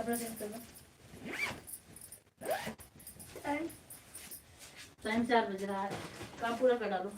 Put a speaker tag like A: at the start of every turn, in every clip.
A: कपड़ा चेंज कर दो। टाइम टाइम 4 बज रहा है। काम पूरा कर डालो।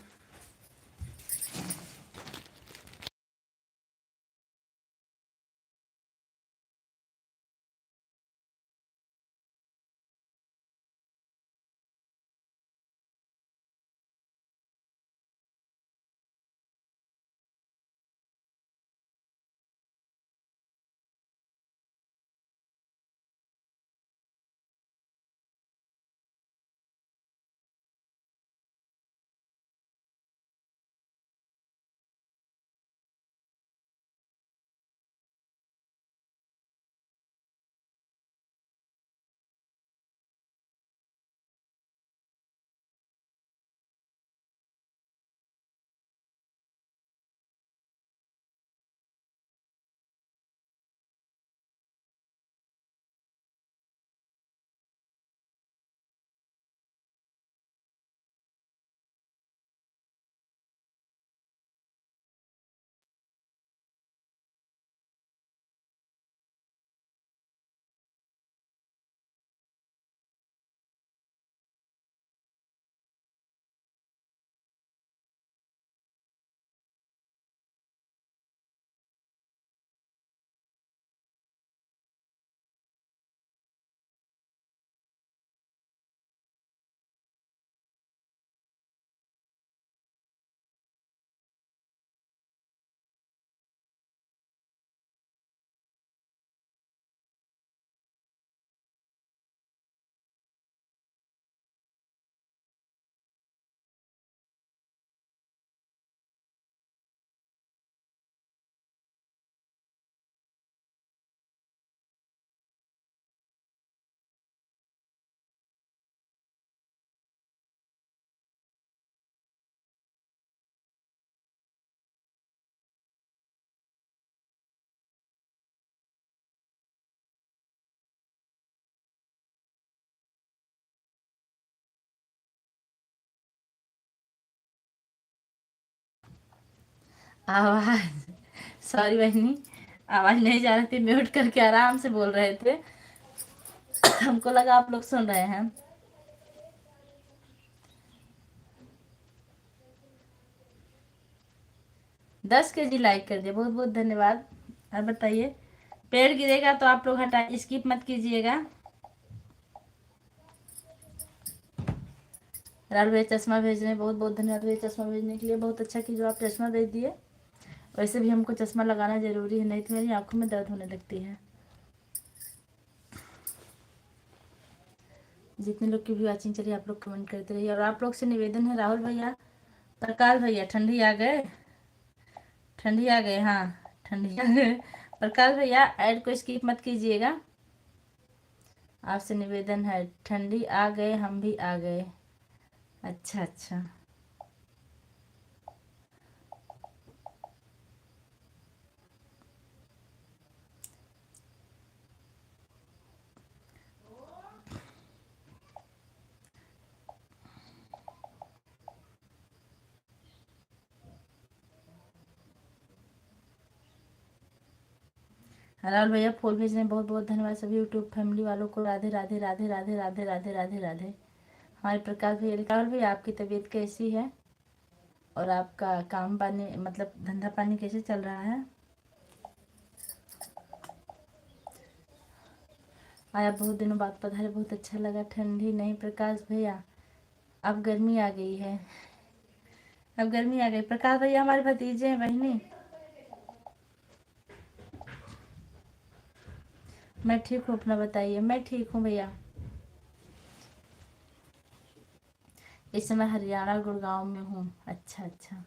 A: आवाज सॉरी बहनी, आवाज नहीं जा रही थी, म्यूट करके आराम से बोल रहे थे। हमको लगा आप लोग सुन रहे हैं। 10 kg लाइक कर दिया, बहुत बहुत धन्यवाद। और बताइए, पेड़ गिरेगा तो आप लोग हटा स्किप मत कीजिएगा। राहुल भैया चश्मा भेज रहे हैं, बहुत बहुत धन्यवाद भैया चश्मा भेजने के लिए। बहुत अच्छा कि जो आप चश्मा भेज दिए। वैसे भी हमको चश्मा लगाना जरूरी है, नहीं तो मेरी आंखों में दर्द होने लगती है। जितने लोग की भी वाचिंग चलिए, आप लोग कमेंट करते रहिए। और आप लोग से निवेदन है, राहुल भैया, प्रकाश भैया, ठंडी आ गए, ठंडी आ गए, हाँ ठंडी आ गए। प्रकाश भैया ऐड को स्किप मत कीजिएगा, आपसे निवेदन है। ठंडी आ गए, हम भी आ गए। अच्छा अच्छा। राहुल भैया फूल भेजने बहुत बहुत धन्यवाद। सभी यूट्यूब फैमिली वालों को राधे राधे राधे राधे राधे राधे राधे राधे। हमारे प्रकाश भैया, राहुल भैया आपकी तबीयत कैसी है और आपका काम पानी मतलब धंधा पानी कैसे चल रहा है? आया बहुत दिनों बाद पधारे, बहुत अच्छा लगा। ठंडी नहीं प्रकाश भैया, अब गर्मी आ गई है, अब गर्मी आ गई। प्रकाश भैया हमारे भतीजे हैं बहनी। मैं ठीक हूँ, अपना बताइए। मैं ठीक हूँ भैया। इस समय हरियाणा गुड़गांव में हूँ। अच्छा अच्छा।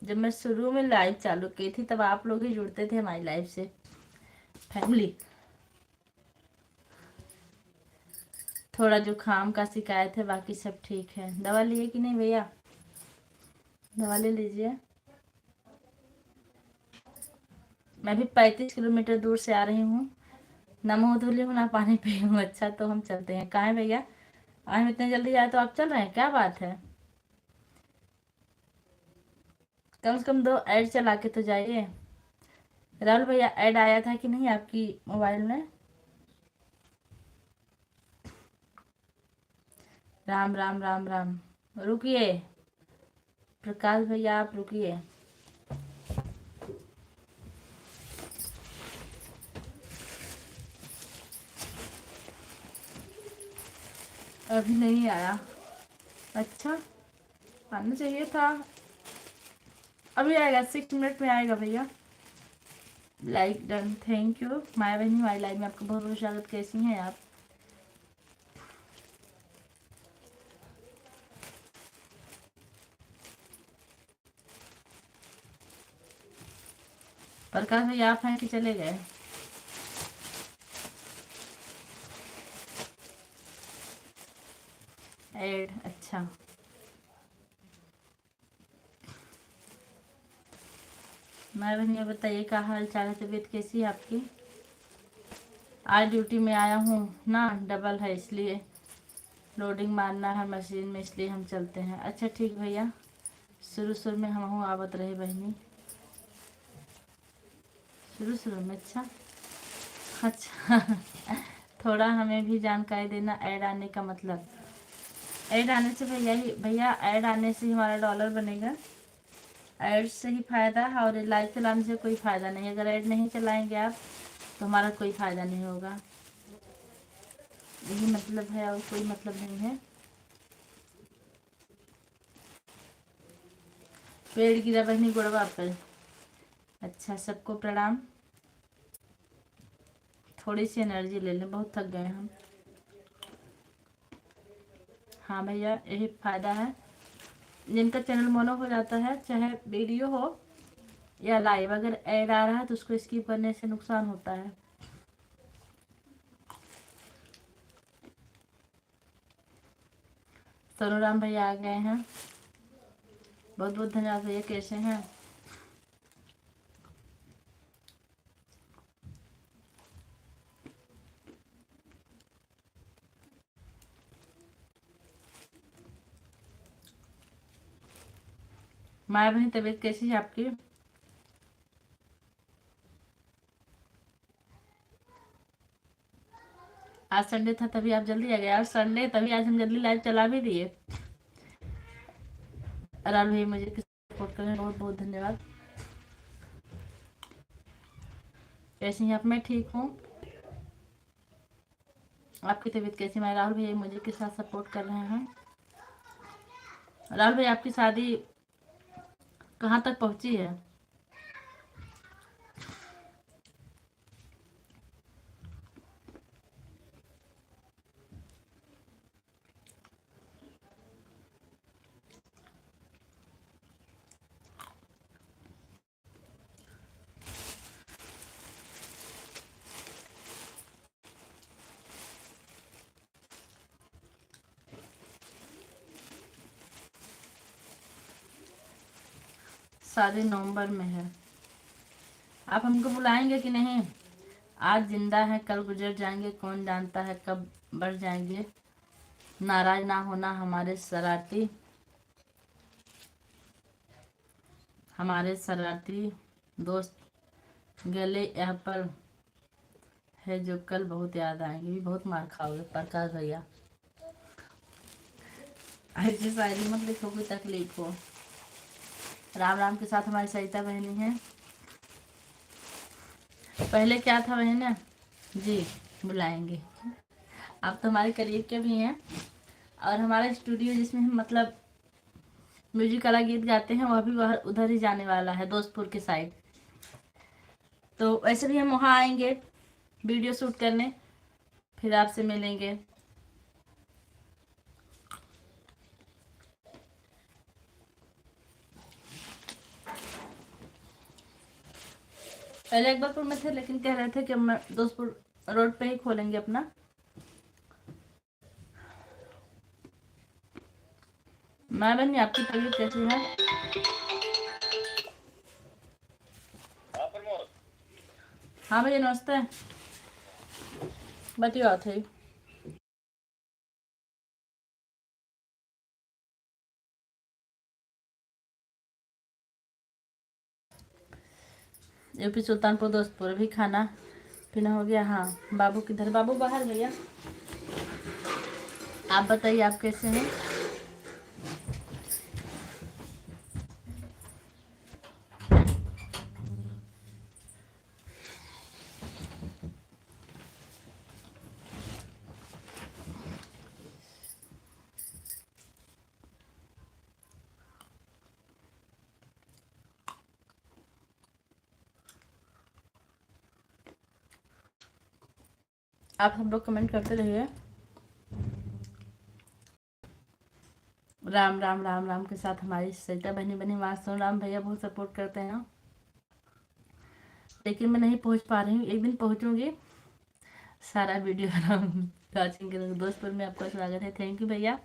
A: जब मैं शुरू में लाइव चालू की थी तब आप लोग ही जुड़ते थे हमारी लाइव से, फैमिली। थोड़ा जुकाम का शिकायत है, बाकी सब ठीक है। दवा लिए कि नहीं भैया? दवा ले लीजिए। मैं भी 35 किलोमीटर दूर से आ रही हूँ, ना मुँह धुली हूँ ना पानी पी हूँ। अच्छा तो हम चलते हैं। कहाँ है भैया? हम इतने जल्दी आए तो आप चल रहे हैं, क्या बात है? कम से कम 2 ऐड चला के तो जाइए। राहुल भैया ऐड आया था कि नहीं आपकी मोबाइल में? राम राम राम राम। रुकिए प्रकाश भैया, आप रुकिए। अभी नहीं आया? अच्छा, आना चाहिए था। अभी आएगा, 6 मिनट में आएगा भैया। Like done, thank you. Maya बहनी हमारी लाइव में आपका बहुत बहुत स्वागत। कैसी हैं आप? प्रकाश भैया आप हैं कि चले गए? ऐड, अच्छा। माया बहनी बताइए, क्या हाल चाल है? तबीयत कैसी है आपकी? आज ड्यूटी में आया हूँ ना, डबल है इसलिए लोडिंग मारना है मशीन में, इसलिए हम चलते हैं। अच्छा ठीक भैया, शुरू शुरू में हम आवत रहे बहनी, शुरू शुरू में। अच्छा अच्छा थोड़ा हमें भी जानकारी देना ऐड आने का मतलब। ऐड आने से भैया ऐड आने से हमारा डॉलर बनेगा। ऐड से ही फायदा है, और लाइव चलाने से कोई फायदा नहीं। अगर ऐड नहीं चलाएंगे आप तो हमारा कोई फायदा नहीं होगा। यही मतलब है, और कोई मतलब नहीं है। पेड़ गिरा बहनी गुड़वा पर। अच्छा, सबको प्रणाम। थोड़ी सी एनर्जी ले लें, बहुत थक गए हम। हाँ भैया, यही फायदा है। जिनका चैनल मोनो हो जाता है, चाहे वीडियो हो या लाइव, अगर ऐड आ रहा है तो उसको स्किप करने से नुकसान होता है। सोनूराम भैया आ गए हैं, बहुत बहुत धन्यवाद भैया। कैसे हैं? माया बहनी तबीयत कैसी है आपकी? आज संडे था तभी आप जल्दी आ गए। आज संडे तभी आज हम जल्दी लाइव चला भी दिए। राहुल भैया मुझे सपोर्ट कर रहे हैं, बहुत बहुत धन्यवाद। कैसी हैं आप? मैं ठीक हूँ। आपकी तबीयत कैसी? मैं राहुल भैया मुझे के साथ सपोर्ट कर रहे हैं। राहुल भैया आपकी शादी कहाँ तक पहुँची है? शादी नवंबर में है। आप हमको बुलाएंगे कि नहीं? आज जिंदा है कल गुजर जाएंगे, कौन जानता है कब बढ़ जाएंगे। नाराज ना होना हमारे शरारती दोस्त गले यहाँ पर है, जो कल बहुत याद आएंगे। भी बहुत मार खाओगे प्रकाश भैया। ऐसी शायरी मत लिखो, कोई तकलीफ हो। राम राम के साथ हमारी सरिता बहनी है। पहले क्या था बहन? जी, बुलाएंगे। आप तो हमारे करीब के भी हैं, और हमारा स्टूडियो जिसमें हम मतलब म्यूजिक वाला गीत गाते हैं, वह भी वह उधर ही जाने वाला है, दोस्तपुर के साइड। तो वैसे भी हम वहाँ आएंगे वीडियो शूट करने, फिर आपसे मिलेंगे। पहले अकबरपुर में थे, लेकिन कह रहे थे कि हम दोस्तपुर रोड पे ही खोलेंगे अपना। मैं बनी, आपकी तबीयत कैसी है? हाँ भैया नमस्ते। बताओ थे। यूपी सुल्तानपुर दोस्तपुर। अभी खाना पीना हो गया। हाँ, बाबू किधर? बाबू बाहर भैया। आप बताइए, आप कैसे हैं? आप सब लोग कमेंट करते रहिए। राम राम राम राम के साथ हमारी सरिता बहनी बनी मासूम राम भैया बहुत सपोर्ट करते हैं, लेकिन मैं नहीं पहुंच पा रही हूँ। एक दिन पहुंचूंगी, सारा वीडियो वॉचिंग करूँगी। दोस्तपुर में आपका स्वागत है। थैंक यू भैया,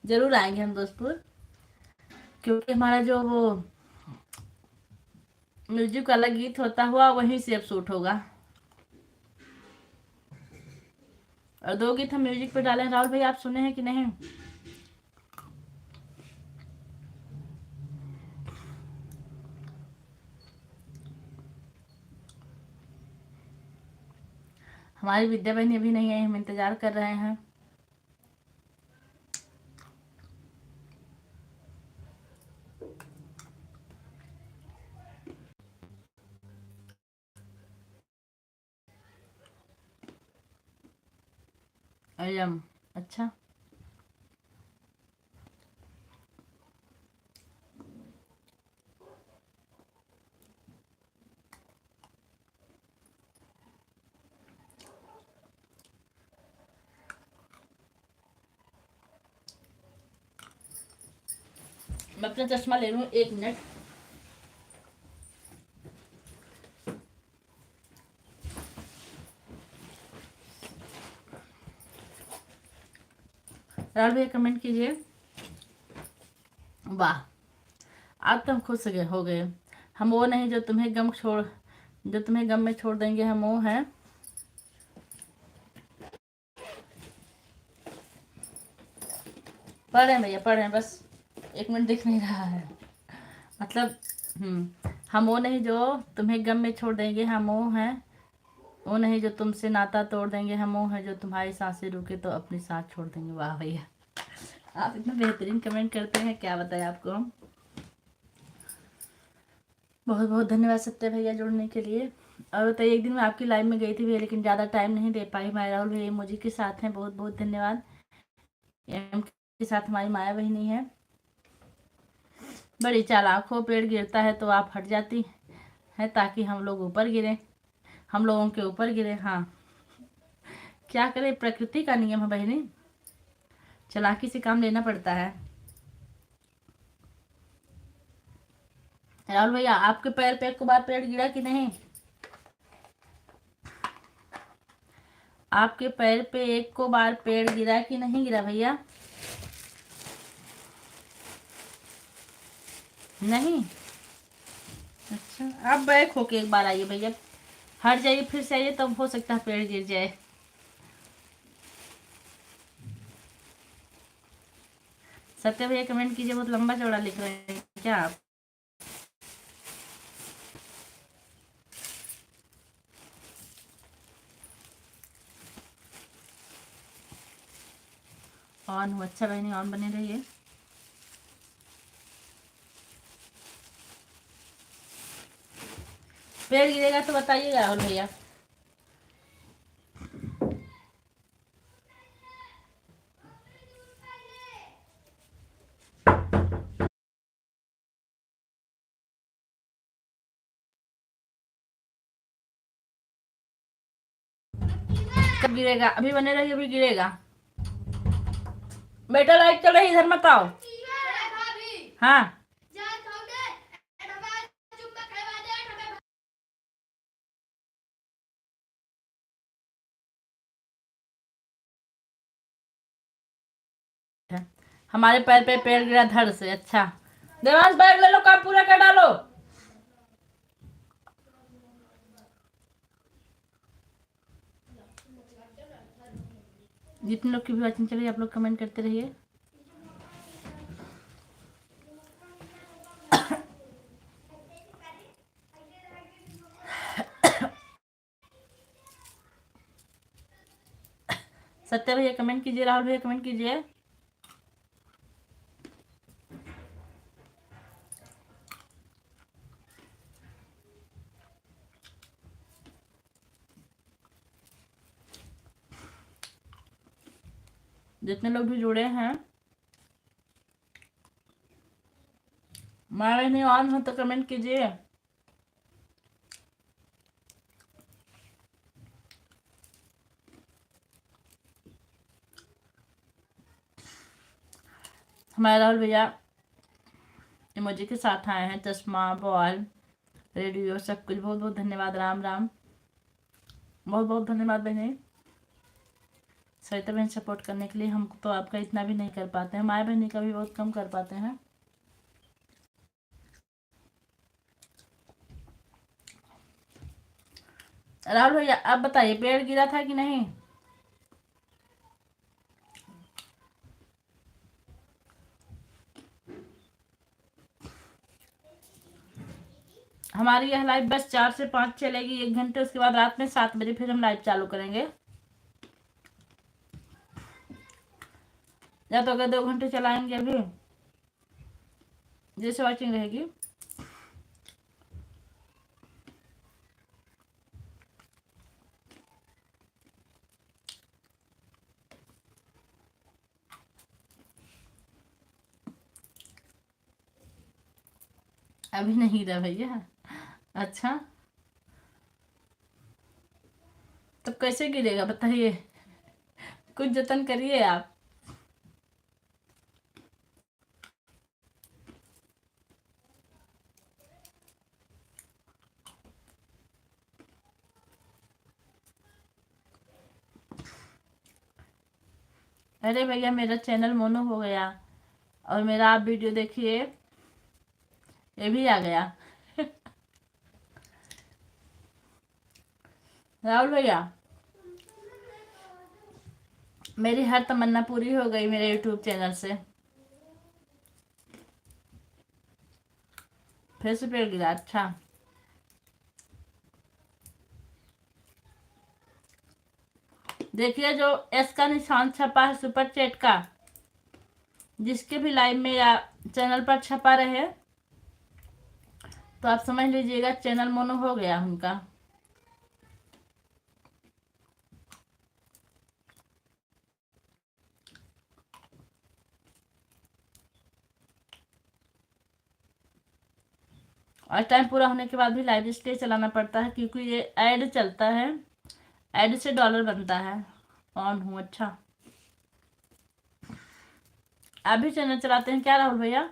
A: जरूर आएंगे हम दोस्तपुर, क्योंकि हमारा जो वो म्यूजिक वाला गीत होता हुआ वहीं से अब शूट होगा। और 2 गीत हम म्यूजिक पे डाले हैं। राहुल भैया, आप सुने हैं कि नहीं? हमारी विद्या बहनी अभी नहीं आई, हम इंतजार कर रहे हैं। अयम, अच्छा। मैं अपना चश्मा ले लूँ, 1 मिनट। राहुल भैया कमेंट कीजिए। वाह, आज तो हम खुश हो गए। हम वो नहीं जो तुम्हें गम में छोड़ देंगे, हम वो हैं। पढ़ रहे हैं भैया, पढ़ रहे हैं, बस 1 मिनट दिख नहीं रहा है। मतलब हम वो नहीं जो तुम्हें गम में छोड़ देंगे, हम वो हैं। वो नहीं जो तुमसे नाता तोड़ देंगे, हम वो हैं जो तुम्हारी सांसें रुके तो अपनी सांस छोड़ देंगे। वाह भैया, आप इतना बेहतरीन कमेंट करते हैं, क्या बताएं आपको हम। बहुत बहुत धन्यवाद सत्य भैया जुड़ने के लिए। और बताइए, एक दिन मैं आपकी लाइव में गई थी भैया, लेकिन ज़्यादा टाइम नहीं दे पाई। हमारे राहुल भैया इमोजी के साथ हैं, बहुत बहुत धन्यवाद। एम के साथ हमारी माया बहिनी है। बड़ी चालाक हो, पेड़ गिरता है तो आप हट जाती है ताकि हम लोग ऊपर गिरे, हम लोगों के ऊपर गिरे। हाँ, क्या करें, प्रकृति का नियम है बहनी, चालाकी से काम लेना पड़ता है। राहुल भैया, आपके पैर पे 1 बार पेड़ गिरा कि नहीं? आपके पैर पे 1 बार पेड़ गिरा कि नहीं गिरा भैया? नहीं, अच्छा। आप बैक होके 1 बार आइए भैया, हट जाइए, फिर से आइए, तब हो सकता है पेड़ गिर जाए। सत्य भैया कमेंट कीजिए, बहुत लंबा चौड़ा लिख रहे हैं क्या आप? ऑन हो, अच्छा बहनी, ऑन बने रहिए। पेड़ गिरेगा तो बताइएगा राहुल भैया। कब गिरेगा? अभी बने रहिए, अभी गिरेगा। बेटा लाइट चल रही, इधर मत आओ। हाँ, हमारे पैर पे पेड़ गिरा धड़ से। अच्छा, देवांश बैग ले लो, काम पूरा कर डालो। जितने लोग की भी वाचिंग चल रही है, आप लोग कमेंट करते रहिए। सत्या भैया कमेंट कीजिए, राहुल भैया कमेंट कीजिए। जितने लोग भी जुड़े हैं, मारे नहीं ऑन हो तो कमेंट कीजिए। हमारे राहुल भैया इमोजी के साथ आए हैं, चश्मा, बॉल, रेडियो, सब कुछ। बहुत बहुत धन्यवाद। राम राम, बहुत बहुत धन्यवाद बहने, सरिता बहन सपोर्ट करने के लिए। हम तो आपका इतना भी नहीं कर पाते हैं, माया बहनी का भी बहुत कम कर पाते हैं। राहुल भैया आप बताइए, पेड़ गिरा था कि नहीं? हमारी यह लाइव बस 4 से 5 चलेगी, 1 घंटे। उसके बाद रात में 7 बजे फिर हम लाइव चालू करेंगे। या तो अगर 2 घंटे चलाएंगे अभी, जैसे वॉचिंग रहेगी। अभी नहीं रहा भैया। अच्छा, तो कैसे गिरेगा बताइए? कुछ जतन करिए आप। अरे भैया मेरा चैनल मोनो हो गया, और मेरा आप वीडियो देखिए, ये भी आ गया। राहुल भैया मेरी हर तमन्ना पूरी हो गई मेरे यूट्यूब चैनल से। फिर से पेड़ गिरा? अच्छा, देखिए जो एस का निशान छपा है सुपर चैट का, जिसके भी लाइव में या चैनल पर छपा रहे, तो आप समझ लीजिएगा चैनल मोनो हो गया उनका। और टाइम पूरा होने के बाद भी लाइव इसलिए चलाना पड़ता है क्योंकि ये ऐड चलता है, ऐड से डॉलर बनता है। ऑन हूँ। अच्छा, आप भी चैनल चलाते हैं क्या राहुल भैया?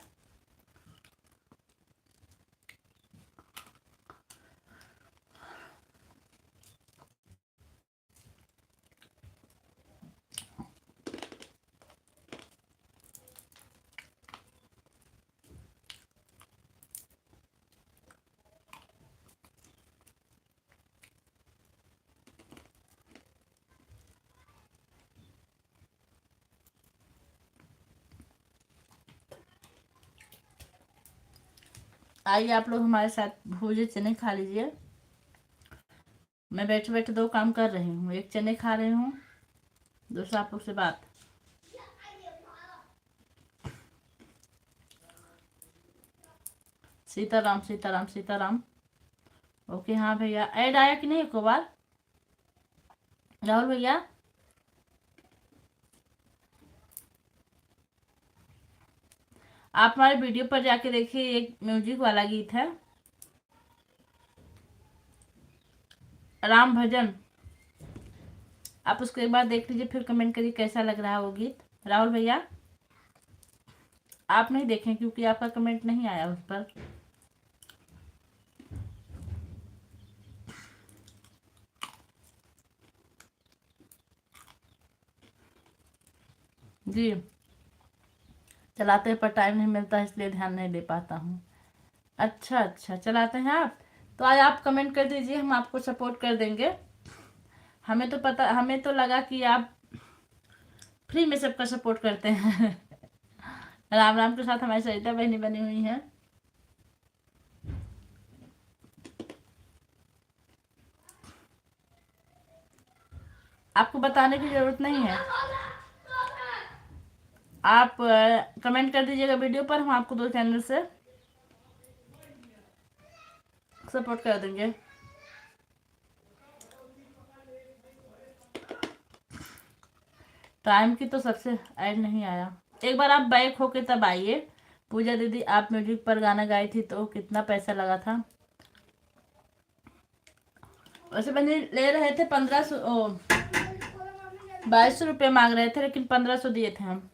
A: आइए आप लोग हमारे साथ भूजे चने खा लीजिए। मैं बैठे बैठे 2 काम कर रही हूँ, एक चने खा रही हूँ, दूसरा आप लोग से बात। सीताराम सीताराम सीताराम। ओके, हाँ भैया ऐड आया कि नहीं एक बार राहुल भैया? आप हमारे वीडियो पर जाके देखिए, एक म्यूजिक वाला गीत है, राम भजन। आप उसको एक बार देख लीजिए, फिर कमेंट करिए कैसा लग रहा है वो गीत। राहुल भैया आप नहीं देखें क्योंकि आपका कमेंट नहीं आया उस पर। जी, चलाते पर टाइम नहीं मिलता इसलिए ध्यान नहीं दे पाता हूँ। अच्छा अच्छा, चलाते हैं आप? तो आज आप कमेंट कर दीजिए, हम आपको सपोर्ट कर देंगे। हमें तो पता, हमें तो लगा कि आप फ्री में सबका सपोर्ट करते हैं। राम राम के साथ हमारी सरिता बहनी बनी हुई है। आपको बताने की जरूरत नहीं है, आप कमेंट कर दीजिएगा वीडियो पर, हम आपको 2 चैनल से सपोर्ट कर देंगे। टाइम की तो सबसे ऐड नहीं आया। एक बार आप बैक होके तब आइए। पूजा दीदी आप म्यूजिक पर गाना गाई थी तो कितना पैसा लगा था? वैसे मैंने ले रहे थे 1500, 2200 रुपये मांग रहे थे, लेकिन 1500 दिए थे हम।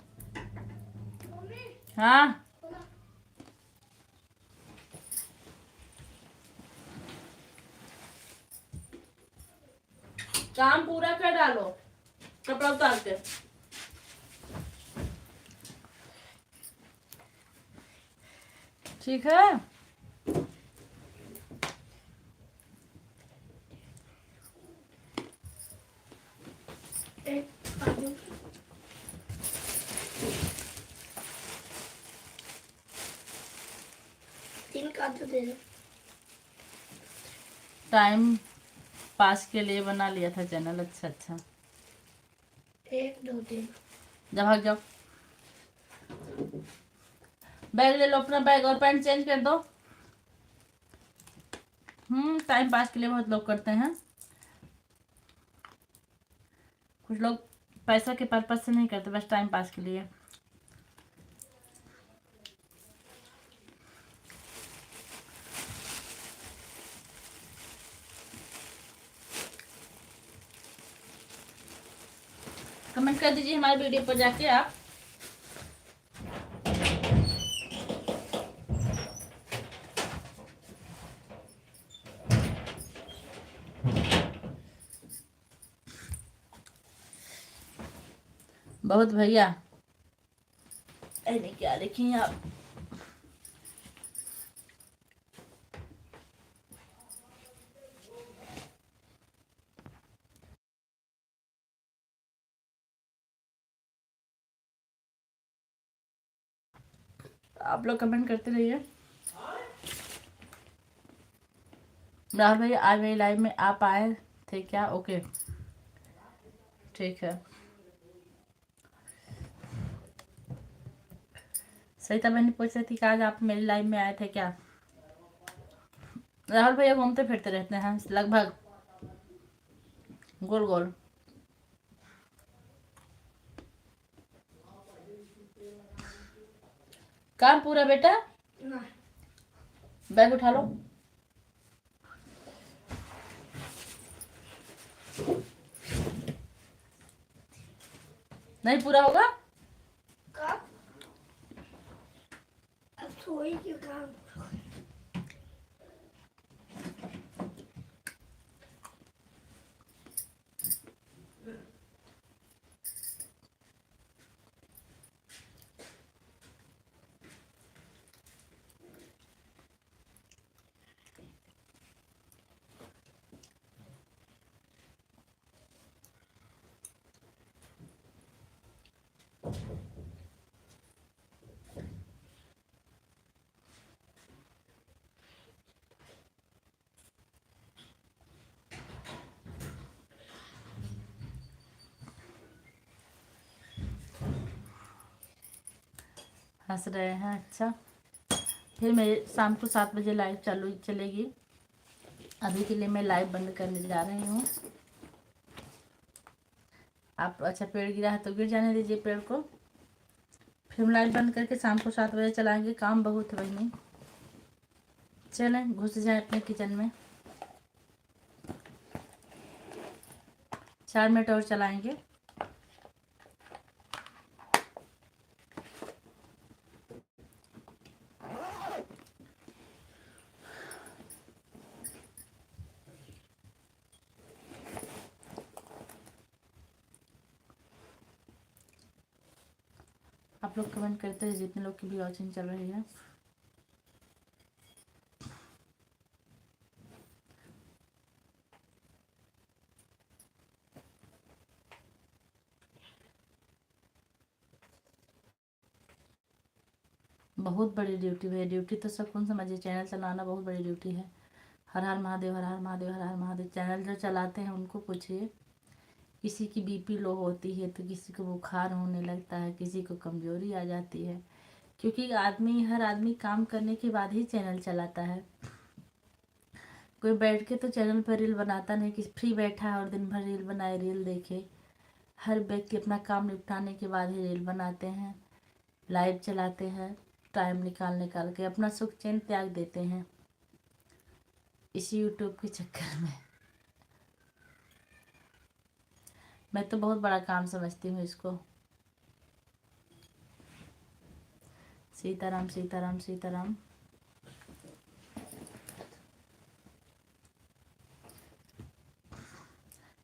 A: हाँ काम पूरा कर डालो, कपड़ा उतार के। ठीक है। टाइम पास के लिए बना लिया था चैनल। अच्छा अच्छा,
B: 1 2 3।
A: जब भाग जाओ, बैग ले लो अपना, बैग और पैंट चेंज कर दो। टाइम पास के लिए बहुत लोग करते हैं, कुछ लोग पैसा के पर्पज से नहीं करते, बस टाइम पास के लिए। कमेंट कर दीजिए हमारे वीडियो पर जाके आप। बहुत भैया, अरे क्या लिखी आप? आप लोग कमेंट करते रहिए। राहुल भैया आज मेरी लाइव में आप आए थे क्या? ओके ठीक है। सरिता बहन पूछ रही थी कि आज आप मेरी लाइव में आए थे क्या? राहुल भैया घूमते फिरते रहते हैं लगभग गोल गोल। काम पूरा बेटा, बैग उठा लो। नहीं पूरा होगा?
B: सोई के काम।
A: हंस रहे हैं, अच्छा। फिर मेरे शाम को 7 बजे लाइव चालू चलेगी। अभी के लिए मैं लाइव बंद करने जा रही हूँ। आप अच्छा पेड़ गिरा है तो गिर जाने दीजिए पेड़ को। फिर हम लाइव बंद करके शाम को 7 बजे चलाएंगे। काम बहुत है बहनी, चलें घुस जाए अपने किचन में। 4 मिनट और चलाएंगे। आप लोग कमेंट करते हैं जितने लोग की भी वॉचिंग चल रही है। बहुत बड़ी ड्यूटी है, ड्यूटी तो सब कौन समझिए, चैनल चलाना बहुत बड़ी ड्यूटी है। हर हर महादेव, हर हर महादेव, हर हर महादेव। चैनल जो चलाते हैं उनको पूछिए किसी की बीपी लो होती है तो किसी को बुखार होने लगता है, किसी को कमजोरी आ जाती है, क्योंकि हर आदमी काम करने के बाद ही चैनल चलाता है। कोई बैठ के तो चैनल पर रील बनाता नहीं कि फ्री बैठा है और दिन भर रील बनाए रील देखे। हर व्यक्ति अपना काम निपटाने के बाद ही रील बनाते हैं, लाइव चलाते हैं, टाइम निकाल के अपना सुख चैन त्याग देते हैं इसी यूट्यूब के चक्कर में। मैं तो बहुत बड़ा काम समझती हूँ इसको। सीताराम सीताराम सीताराम।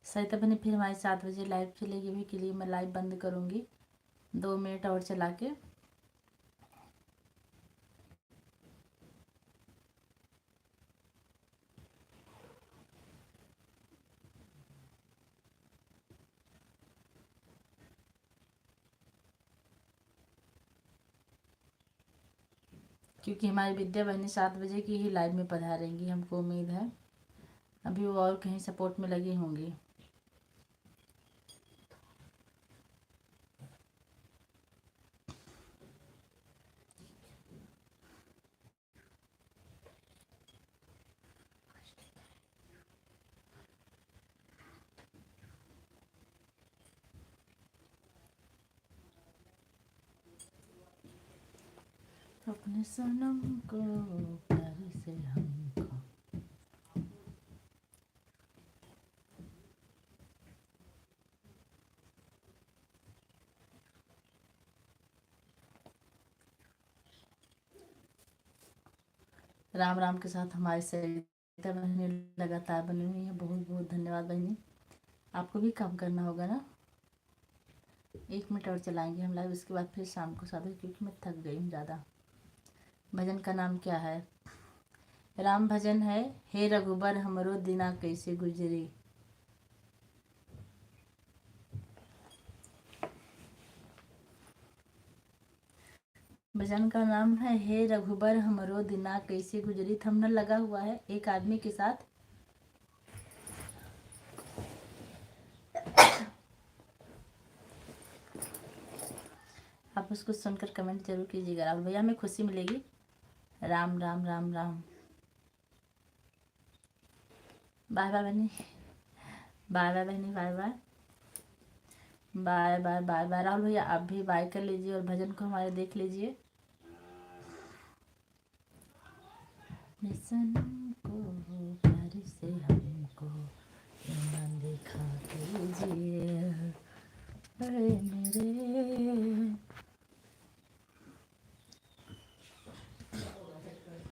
A: सरिता बहनी फिर हमारी 7 बजे लाइव चलेगी भी, के लिए मैं लाइव बंद करूँगी 2 मिनट और चला के। क्योंकि हमारी विद्या बहनी 7 बजे की ही लाइव में पधारेंगी, हमको उम्मीद है। अभी वो और कहीं सपोर्ट में लगी होंगी। अपने सनम को प्यार से हमको। राम राम के साथ हमारी सरिता बहनी लगातार बनी हुई है। बहुत बहुत धन्यवाद बहनी। आपको भी काम करना होगा ना। 1 मिनट और चलाएंगे हम लाइव, उसके बाद फिर शाम को 7 बजे, क्योंकि मैं थक गई हूँ ज़्यादा। भजन का नाम क्या है? राम भजन है, हे रघुबर हमरो दिना कैसे गुजरी। भजन का नाम है हे रघुबर हमरो दिना कैसे गुजरी। थंबनेल लगा हुआ है एक आदमी के साथ। आप उसको सुनकर कमेंट जरूर कीजिएगा। राहुल भैया हमें खुशी मिलेगी। राम राम राम राम। बाय बाय बहनी, बाय बाय बहनी, bye bye bye bye bye bye. Rahul भैया आप भी बाय कर लीजिए और भजन को हमारे देख लीजिए। सनम को प्यार से हमको न देखा कीजिए,